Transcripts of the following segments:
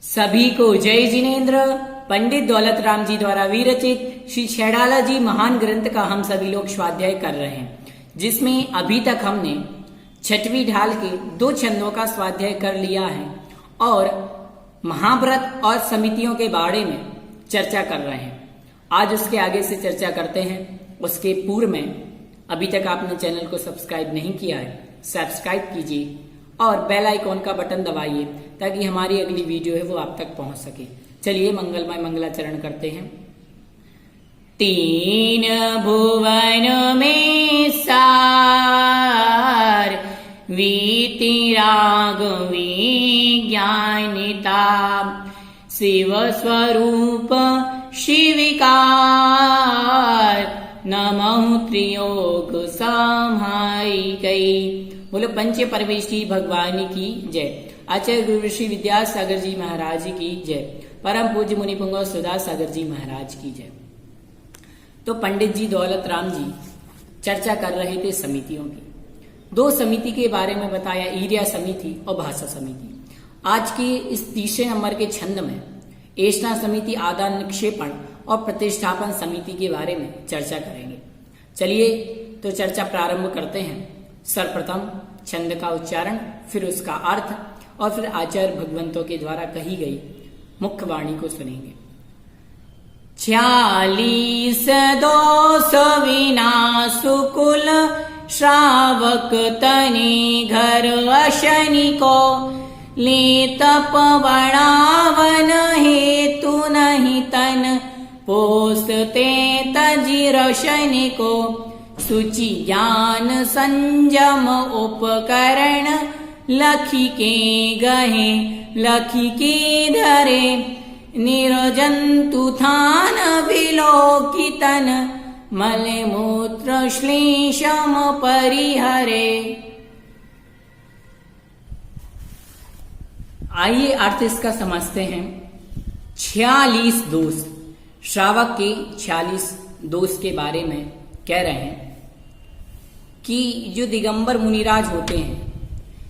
सभी को जय जिनेन्द्र। पंडित दौलत राम जी द्वारा विरचित श्री छैड़ाला जी महान ग्रंथ का हम सभी लोग स्वाध्याय कर रहे हैं, जिसमें अभी तक हमने छठवीं ढाल के 2 छंदों का स्वाध्याय कर लिया है और महाव्रत और समितियों के बारे में चर्चा कर रहे हैं। आज उसके आगे से चर्चा करते हैं। उसके पूर्व में अभी तक आपने चैनल को सब्सक्राइब नहीं किया है, सब्सक्राइब कीजिए और बेल आइकॉन का बटन दबाइए ताकि हमारी अगली वीडियो है वो आप तक पहुंच सके। चलिए मंगलमय मंगलाचरण करते हैं। 3 भुवन में सार वीति राग विज्ञानिता शिव स्वरूप शिविकार नमः त्रियोग समाई गई। बोलो पंच परमेश्वरी भगवान की जय। आचार्य गुरु ऋषि विद्यासागर जी महाराज की जय। परम पूज्य मुनि पुंगव सुधा सागर जी महाराज की जय। तो पंडित जी दौलत राम जी चर्चा कर रहे थे समितियों की। 2 समिति के बारे में बताया, ईर्या समिति और भाषा समिति। आज के इस तीसरे नंबर के छंद में एषणा समिति, आदान निक्षेपण और प्रतिष्ठापन समिति के बारे में चर्चा करेंगे। चलिए तो चर्चा प्रारंभ करते हैं। सर्वप्रथम छंद का उच्चारण, फिर उसका अर्थ और फिर आचार्य भगवंतों के द्वारा कही गई मुख्य वाणी को सुनेंगे। 46 दोष विना सुकुल श्रावक तने घर अशनि को ले तप बढ़ावन हेतु नहीं तन पोसते तजी रशनि को सुचि ज्ञान संयम उपकरण लखी के गहे लखी के धरे निरजंतु थान विलोकितन मले मूत्र श्लेषम परिहरे। आइए अर्थ इसका समझते हैं। 46 दोष, श्रावक के 46 दोष के बारे में कह रहे हैं कि जो दिगंबर मुनिराज होते हैं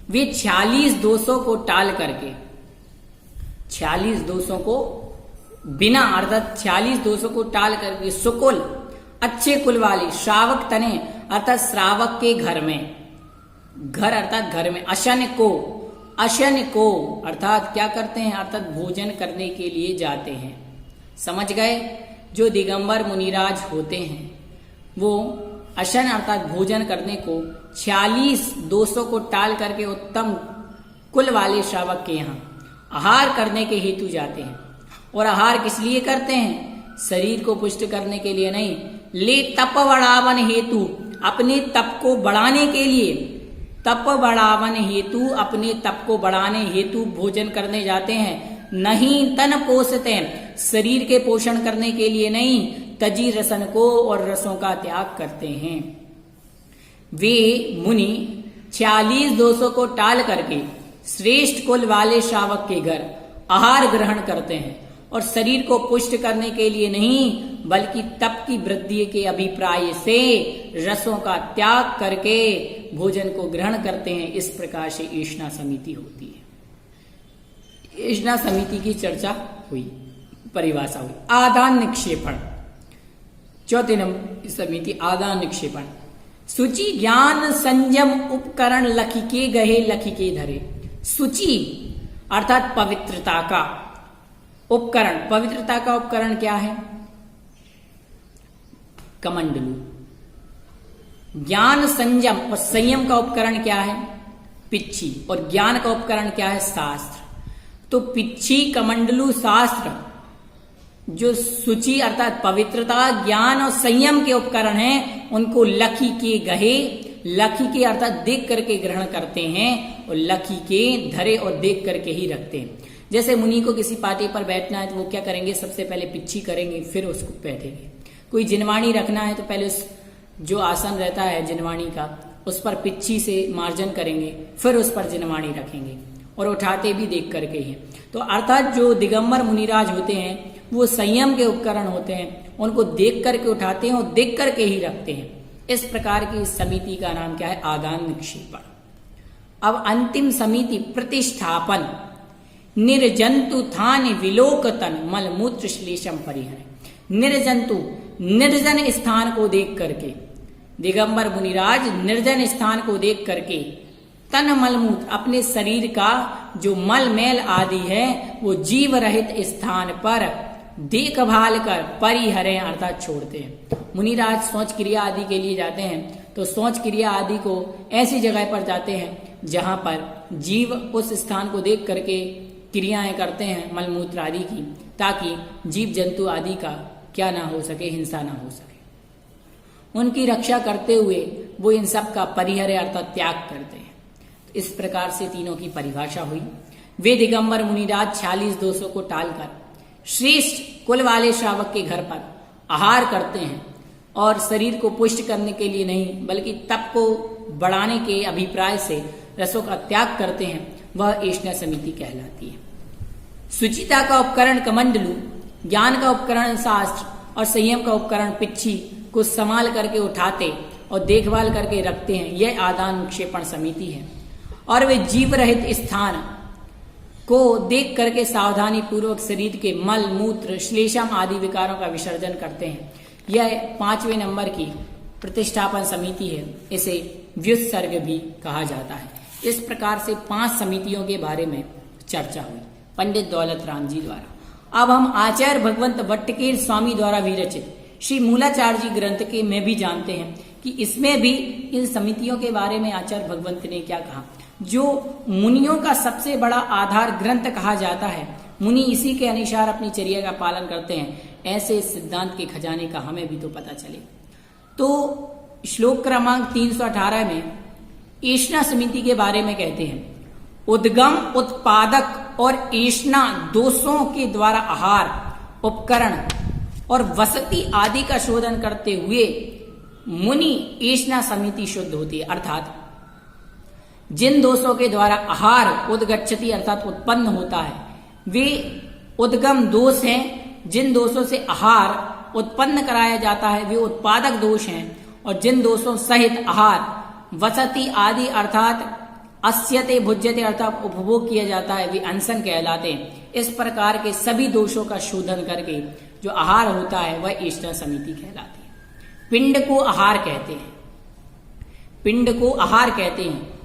वे 46 दोषों को टाल करके, 46 दोषों को बिना अर्थात 46 दोषों को टाल करके सुकुल अच्छे कुल वाले श्रावक तने अर्थात श्रावक के घर में, घर अर्थात घर में, अशन को अर्थात क्या करते हैं, अर्थात भोजन करने के लिए जाते हैं। समझ गए? जो दिगंबर मुनिराज होते हैं वो अशन अर्थात भोजन करने को 46 दोषों को टाल करके उत्तम कुल वाले श्रावक के यहाँ आहार करने के हेतु जाते हैं। और आहार किस लिए करते हैं? शरीर को पुष्ट करने के लिए नहीं, ले तप बढ़ावन हेतु, अपने तप को बढ़ाने के लिए, तप बढ़ावन हेतु, अपने तप को बढ़ाने हेतु भोजन करने जाते हैं। नहीं तन पोषते, शरीर के पोषण करने के लिए नहीं, तजी रसन को और रसों का त्याग करते हैं। वे मुनि 46 दोषों को टाल करके श्रेष्ठ कुल वाले श्रावक के घर आहार ग्रहण करते हैं और शरीर को पुष्ट करने के लिए नहीं बल्कि तप की वृद्धि के अभिप्राय से रसों का त्याग करके भोजन को ग्रहण करते हैं। इस प्रकार से एषणा समिति होती है। एषणा समिति की चर्चा हुई, परिभाषा हुई। आदान निक्षेपण, चौथे नंबर समिति आदान निक्षेपण। सुचि ज्ञान संयम उपकरण लखी के गहे लखी के धरे। सुचि अर्थात पवित्रता का उपकरण, पवित्रता का उपकरण क्या है? कमंडलू। ज्ञान संयम और संयम का उपकरण क्या है? पिच्छी। और ज्ञान का उपकरण क्या है? शास्त्र। तो पिच्छी, कमंडलू, शास्त्र जो सुचि अर्थात पवित्रता, ज्ञान और संयम के उपकरण हैं, उनको लखी के गहे, लखी के अर्थात देख करके ग्रहण करते हैं और लखी के धरे और देख करके ही रखते हैं। जैसे मुनि को किसी पार्टी पर बैठना है तो वो क्या करेंगे? सबसे पहले पिच्छी करेंगे, फिर उसको बैठेंगे। कोई जिनवाणी रखना है तो पहले उस जो आसन रहता है जिनवाणी का, उस पर पिच्छी से मार्जन करेंगे, फिर उस पर जिनवाणी रखेंगे और उठाते भी देख करके ही। तो अर्थात जो दिगंबर मुनिराज होते हैं वो संयम के उपकरण होते हैं, उनको देख करके उठाते हैं और देख करके ही रखते हैं। इस प्रकार की समिति का नाम क्या है? आदान निक्षेपण। अब अंतिम समिति प्रतिष्ठापन। निर्जंतु थान विलोकतन मलमूत्र श्लेषम परिहर। निर्जंतु, निर्जन स्थान को देख करके, दिगंबर मुनिराज निर्जन स्थान को देख करके तन मलमूत्र, अपने शरीर का जो मल मैल आदि है वो जीव रहित स्थान पर देखभाल कर परिहरें अर्थात छोड़ते हैं। मुनिराज शौच क्रिया आदि के लिए जाते हैं तो शौच क्रिया आदि को ऐसी जगह पर जाते हैं जहां पर जीव उस स्थान को देख करके क्रियाएं करते हैं मलमूत्र आदि की, ताकि जीव जंतु आदि का क्या ना हो सके, हिंसा ना हो सके। उनकी रक्षा करते हुए वो इन सब का परिहर अर्थात त्याग करते हैं। तो इस प्रकार से तीनों की परिभाषा हुई। वे दिगंबर मुनिराज 46 दोषों को टालकर श्रेष्ठ कुल वाले श्रावक के घर पर आहार करते हैं और शरीर को पुष्ट करने के लिए नहीं बल्कि तप को बढ़ाने के अभिप्राय से रसों का त्याग करते हैं, वह एषणा समिति कहलाती है। सुचिता का उपकरण कमंडलू, ज्ञान का उपकरण शास्त्र और संयम का उपकरण पिच्छी को संभाल करके उठाते और देखभाल करके रखते हैं, यह आदान निक्षेपण समिति है। और वे जीव रहित स्थान को देख करके सावधानी पूर्वक शरीर के मल मूत्र श्लेषम आदि विकारों का विसर्जन करते हैं। यह 5वें नंबर की प्रतिष्ठापन समिति है, इसे व्युत्सर्ग भी कहा जाता है। इस प्रकार से 5 समितियों के बारे में चर्चा हुई पंडित दौलत राम जी द्वारा। अब हम आचार्य भगवंत भट्टकेर स्वामी द्वारा विरचित श्री मूलाचार्य जी ग्रंथ के में भी जानते हैं कि इसमें भी इन समितियों के बारे में आचार्य भगवंत ने क्या कहा। जो मुनियों का सबसे बड़ा आधार ग्रंथ कहा जाता है, मुनि इसी के अनुसार अपनी चर्या का पालन करते हैं, ऐसे सिद्धांत के खजाने का हमें भी तो पता चले। तो श्लोक क्रमांक 318 में एषणा समिति के बारे में कहते हैं, उद्गम उत्पादक और एषणा दोषों के द्वारा आहार, उपकरण और वसति आदि का शोधन करते हुए मुनि एषणा समिति शुद्ध होती है। अर्थात जिन दोषों के द्वारा आहार उद्गच्छति अर्थात उत्पन्न होता है, वे उद्गम दोष हैं। जिन दोषों से आहार उत्पन्न कराया जाता है वे उत्पादक दोष हैं, और जिन दोषों सहित आहार वसति आदि अर्थात अस्यते भुज्यते अर्थात उपभोग किया जाता है वे अनशन कहलाते हैं। इस प्रकार के सभी दोषों का शोधन करके जो आहार होता है वह एषणा समिति कहलाती है। पिंड को आहार कहते हैं, पिंड को आहार कहते हैं।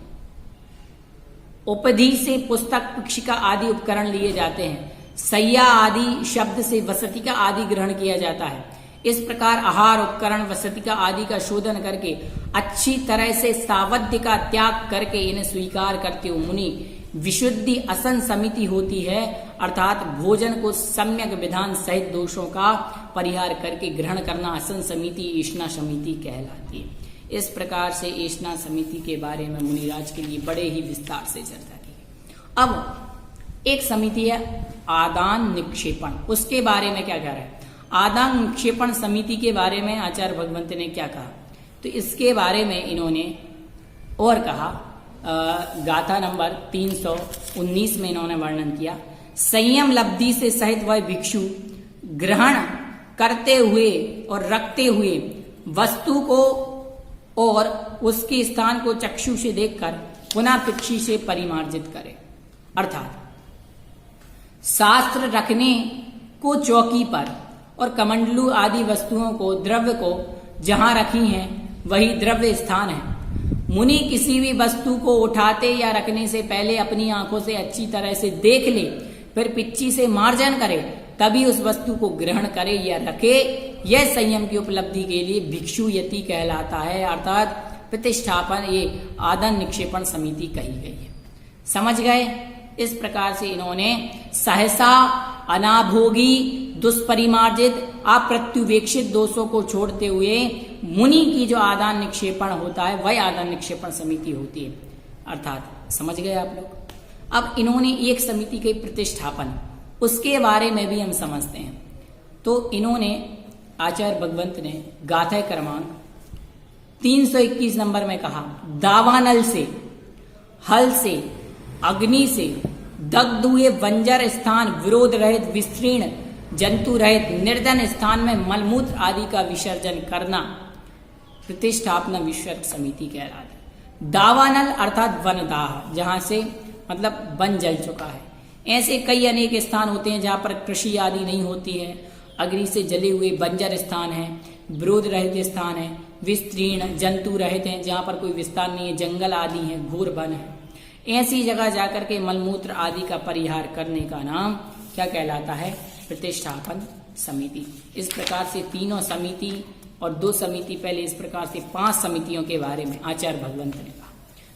उपधि से पुस्तक पुक्षिका आदि उपकरण लिए जाते हैं। सैया आदि शब्द से वसतिका आदि ग्रहण किया जाता है। इस प्रकार आहार उपकरण वसतिका आदि का शोधन करके अच्छी तरह से सावध्य का त्याग करके इन्हें स्वीकार करते हुए मुनि विशुद्धि असन समिति होती है, अर्थात भोजन को सम्यक विधान सहित दोषों का परिहार करके ग्रहण करना असन समिति एषणा समिति कहलाती है। इस प्रकार से एषणा समिति के बारे में मुनिराज के लिए बड़े ही विस्तार से चर्चा की। अब एक समिति है आदान निक्षेपण, उसके बारे में क्या कह रहा है। आदान निक्षेपण समिति के बारे में आचार्य भगवंत ने क्या कहा, तो इसके बारे में इन्होंने और कहा। गाथा नंबर 319 में इन्होंने वर्णन किया, संयम लब्धि से सहित वह भिक्षु ग्रहण करते हुए और रखते हुए वस्तु को और उसके स्थान को चक्षु से देखकर पुनः पिक्षी से परिमार्जित करे। अर्थात शास्त्र रखने को चौकी पर और कमंडलू आदि वस्तुओं को द्रव्य को जहां रखी हैं वही द्रव्य स्थान है। मुनि किसी भी वस्तु को उठाते या रखने से पहले अपनी आंखों से अच्छी तरह से देख ले, फिर पिच्ची से मार्जन करे, तभी उस वस्तु को ग्रहण करे या रखे। यह संयम की उपलब्धि के लिए भिक्षु यति कहलाता है, अर्थात प्रतिष्ठापन ये आदान निक्षेपण समिति कही गई है। समझ गए। इस प्रकार से इन्होंने सहसा अनाभोगी दुष्परिमार्जित अप्रत्युवेक्षित दोषों को छोड़ते हुए मुनि की जो आदान निक्षेपण होता है वह आदान निक्षेपण समिति होती है। अर्थात समझ गए आप लोग। अब इन्होंने एक समिति के प्रतिष्ठापन उसके बारे में भी हम समझते हैं। तो इन्होंने आचार्य भगवंत ने गाथा क्रमांक 321 नंबर में कहा, दावानल से, हल से, अग्नि से दग्ध हुए बंजर स्थान, विरोध रहित विस्तीर्ण जंतु रहित निर्जन स्थान में मलमूत्र आदि का विसर्जन करना प्रतिष्ठापना विसर्ग समिति कहलाती है। दावानल अर्थात वनदाह, जहां से मतलब वन जल चुका है, ऐसे कई अनेक स्थान होते हैं जहां पर कृषि आदि नहीं होती है, अग्नि से जले हुए बंजर स्थान है, विरोध रहित स्थान है, विस्तीर्ण जंतु रहित हैं जहां पर कोई विस्तार नहीं है, जंगल आदि है, घोर वन है। ऐसी जगह जाकर के मलमूत्र आदि का परिहार करने का नाम क्या कहलाता है? प्रतिष्ठापन समिति। इस प्रकार से तीनों समिति और 2 समिति, पहले इस प्रकार से 5 समितियों के बारे में आचार्य भगवंत ने कहा।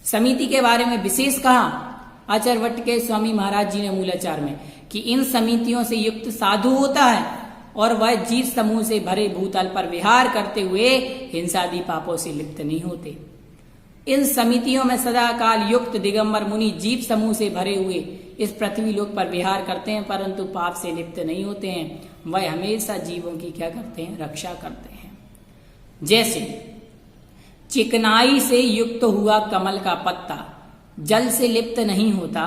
समिति के बारे में विशेष कहा आचार्य वट के स्वामी महाराज जी ने मूलाचार में कि इन समितियों से युक्त साधु होता है और वह जीव समूह से भरे भूतल पर विहार करते हुए हिंसादि पापों से लिप्त नहीं होते। इन समितियों में सदा काल युक्त दिगंबर मुनि जीव समूह से भरे हुए इस पृथ्वी लोक पर विहार करते हैं, परंतु पाप से लिप्त नहीं होते हैं। वह हमेशा जीवों की क्या करते हैं? रक्षा करते हैं। जैसे चिकनाई से युक्त हुआ कमल का पत्ता जल से लिप्त नहीं होता,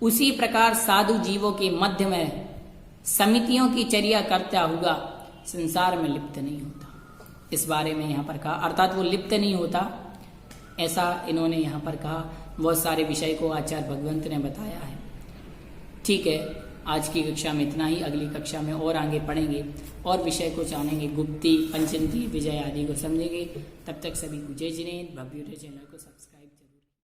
उसी प्रकार साधु जीवों के मध्य में समितियों की चर्या करता हुआ संसार में लिप्त नहीं होता। इस बारे में यहाँ पर कहा, अर्थात वो लिप्त नहीं होता, ऐसा इन्होंने यहाँ पर कहा। बहुत सारे विषय को आचार्य भगवंत ने बताया है। ठीक है, आज की कक्षा में इतना ही। अगली कक्षा में और आगे पढ़ेंगे और विषय को जानेंगे, गुप्ती, पंचंती, विजय आदि को समझेंगे। तब तक सभी को जय जिनेन्द्र, भव्य चैनल को